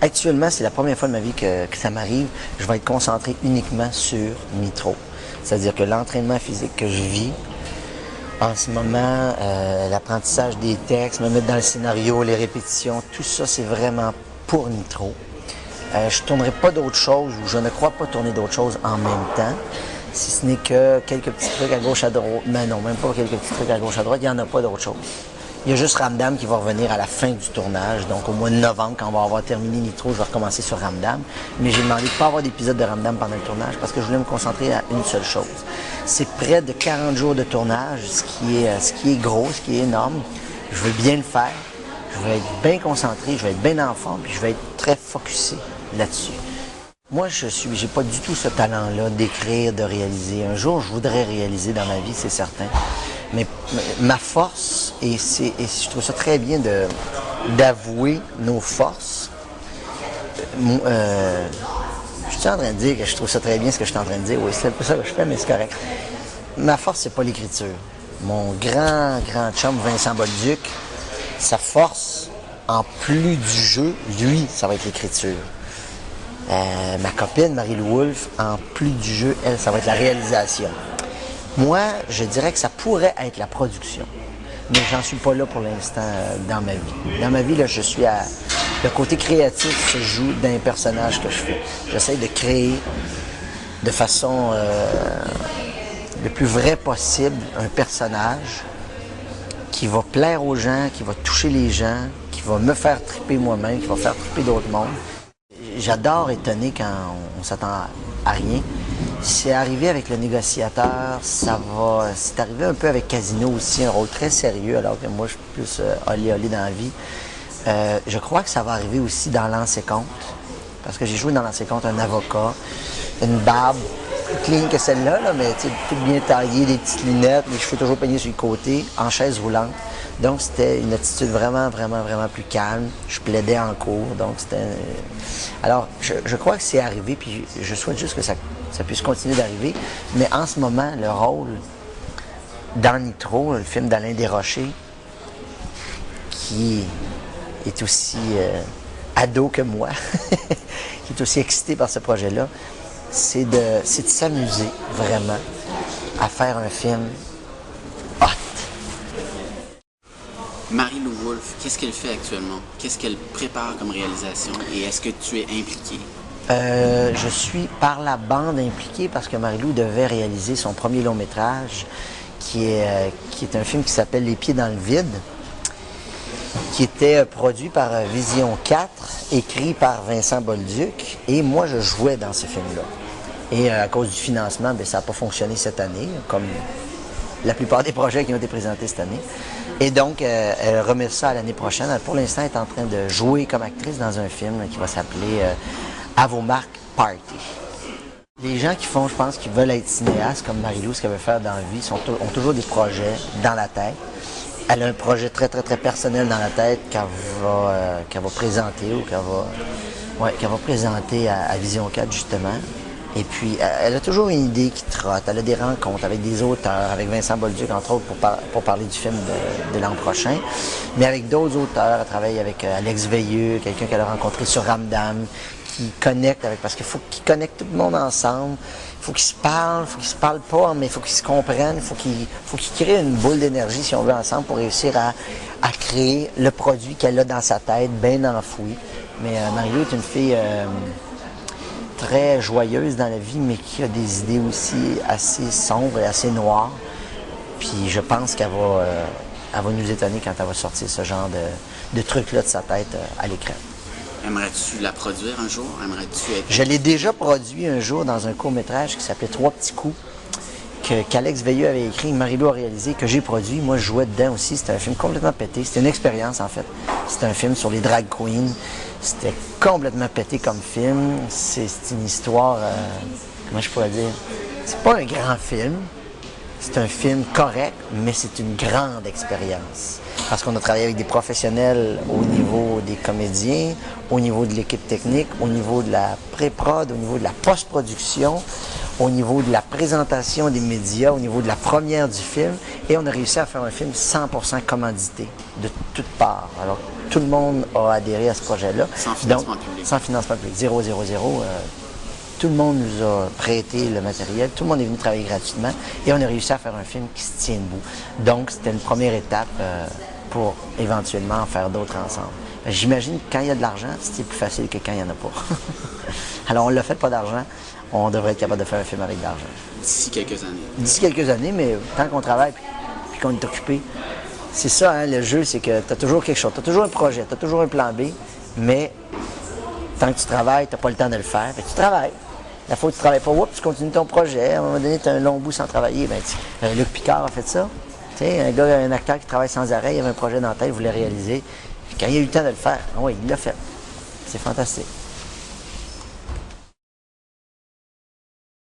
Actuellement, c'est la première fois de ma vie que ça m'arrive. Je vais être concentré uniquement sur Nitro. C'est-à-dire que l'entraînement physique que je vis, en ce moment, l'apprentissage des textes, me mettre dans le scénario, les répétitions, tout ça, c'est vraiment pour Nitro. Je ne tournerai pas d'autres choses, ou je ne crois pas tourner d'autres choses en même temps, si ce n'est que quelques petits trucs à gauche, à droite. Mais non, même pas quelques petits trucs à gauche, à droite, il n'y en a pas d'autres choses. Il y a juste Ramdam qui va revenir à la fin du tournage, donc au mois de novembre, quand on va avoir terminé Nitro, je vais recommencer sur Ramdam. Mais j'ai demandé de ne pas avoir d'épisode de Ramdam pendant le tournage parce que je voulais me concentrer à une seule chose. C'est près de 40 jours de tournage, ce qui est gros, ce qui est énorme. Je veux bien le faire, je vais être bien concentré, je vais être bien en forme, puis je vais être très focusé là-dessus. Moi, j'ai pas du tout ce talent-là d'écrire, de réaliser. Un jour, je voudrais réaliser dans ma vie, c'est certain. Mais ma force, et je trouve ça très bien d'avouer nos forces. Je suis en train de dire que je trouve ça très bien ce que je suis en train de dire. Oui, c'est un peu ça que je fais, mais c'est correct. Ma force, c'est pas l'écriture. Mon grand chum, Vincent Bolduc, sa force, en plus du jeu, lui, ça va être l'écriture. Ma copine, Marie-Lou Wolfe, en plus du jeu, elle, ça va être la réalisation. Moi, je dirais que ça pourrait être la production. Mais j'en suis pas là pour l'instant dans ma vie. Dans ma vie, là, je suis à... Le côté créatif se joue dans les personnages que je fais. J'essaie de créer de façon le plus vraie possible un personnage qui va plaire aux gens, qui va toucher les gens, qui va me faire triper moi-même, qui va faire triper d'autres mondes. J'adore étonner quand on s'attend à rien. C'est arrivé avec Le Négociateur, c'est arrivé un peu avec Casino aussi, un rôle très sérieux, alors que moi je suis plus olé dans la vie. Je crois que ça va arriver aussi dans Lancer compte, parce que j'ai joué dans Lancer compte un avocat, une barbe, plus clean que celle-là, là, mais tout bien taillé, des petites lunettes, les cheveux toujours peignés sur le côté, en chaise roulante. Donc c'était une attitude vraiment plus calme. Je plaidais en cours, donc c'était... Alors, je crois que c'est arrivé, puis je souhaite juste que ça puisse continuer d'arriver. Mais en ce moment, le rôle dans Nitro, le film d'Alain Desrochers, qui est aussi ado que moi, qui est aussi excité par ce projet-là, c'est de s'amuser vraiment à faire un film hot. Marie-Lou Wolfe, qu'est-ce qu'elle fait actuellement? Qu'est-ce qu'elle prépare comme réalisation? Et est-ce que tu es impliqué? Je suis par la bande impliqué parce que Marie-Lou devait réaliser son premier long-métrage qui est un film qui s'appelle Les pieds dans le vide, qui était produit par Vision 4, écrit par Vincent Bolduc, et moi je jouais dans ce film-là. Et à cause du financement, bien, ça n'a pas fonctionné cette année, comme la plupart des projets qui ont été présentés cette année. Et donc, elle remet ça à l'année prochaine. Elle, pour l'instant, est en train de jouer comme actrice dans un film qui va s'appeler À vos marques Party. Les gens qui font, je pense, qui veulent être cinéastes, comme Marie-Lou, ce qu'elle veut faire dans la vie, ont toujours des projets dans la tête. Elle a un projet très personnel dans la tête qu'elle va présenter ou qu'elle va présenter à Vision 4, justement. Et puis, elle a toujours une idée qui trotte. Elle a des rencontres avec des auteurs, avec Vincent Bolduc, entre autres, pour parler du film de l'an prochain. Mais avec d'autres auteurs, elle travaille avec Alex Veilleux, quelqu'un qu'elle a rencontré sur Ramdam, qui connecte avec... Parce qu'il faut qu'ils connectent tout le monde ensemble. Il faut qu'ils se parlent pas, mais il faut qu'ils se comprennent. Il faut qu'ils créent une boule d'énergie, si on veut, ensemble, pour réussir à créer le produit qu'elle a dans sa tête, bien enfoui. Mais Marie-Lou est une fille... très joyeuse dans la vie, mais qui a des idées aussi assez sombres et assez noires. Puis je pense qu'elle va nous étonner quand elle va sortir ce genre de truc-là de sa tête à l'écran. Aimerais-tu la produire un jour? Aimerais-tu être... Je l'ai déjà produit un jour dans un court-métrage qui s'appelait Trois petits coups, qu'Alex Veilleux avait écrit, Marie-Lou a réalisé, que j'ai produit. Moi, je jouais dedans aussi. C'était un film complètement pété. C'était une expérience, en fait. C'était un film sur les drag queens. C'était complètement pété comme film. C'est une histoire... comment je pourrais dire? C'est pas un grand film, C'est un film correct, mais c'est une grande expérience. Parce qu'on a travaillé avec des professionnels au niveau des comédiens, au niveau de l'équipe technique, au niveau de la pré-prod, au niveau de la post-production, au niveau de la présentation des médias, au niveau de la première du film. Et on a réussi à faire un film 100% commandité, de toutes parts. Alors, tout le monde a adhéré à ce projet-là. Sans financement public. Sans financement public. 0, 0, 0. Tout le monde nous a prêté le matériel, tout le monde est venu travailler gratuitement et on a réussi à faire un film qui se tient debout. Donc, c'était une première étape pour éventuellement en faire d'autres ensemble. J'imagine que quand il y a de l'argent, c'est plus facile que quand il n'y en a pas. Alors, on l'a fait pas d'argent, on devrait être capable de faire un film avec de l'argent. D'ici quelques années. D'ici quelques années, mais tant qu'on travaille puis qu'on est occupé, c'est ça, hein, le jeu, c'est que tu as toujours quelque chose, tu as toujours un projet, tu as toujours un plan B, mais tant que tu travailles, tu n'as pas le temps de le faire, fait que tu travailles. La fois où tu ne travailles pas, tu continues ton projet. À un moment donné, tu as un long bout sans travailler. Luc Picard a fait ça. Tu sais, un acteur qui travaille sans arrêt, il avait un projet dans la tête, il voulait réaliser. Puis quand il a eu le temps de le faire, oui, il l'a fait. C'est fantastique.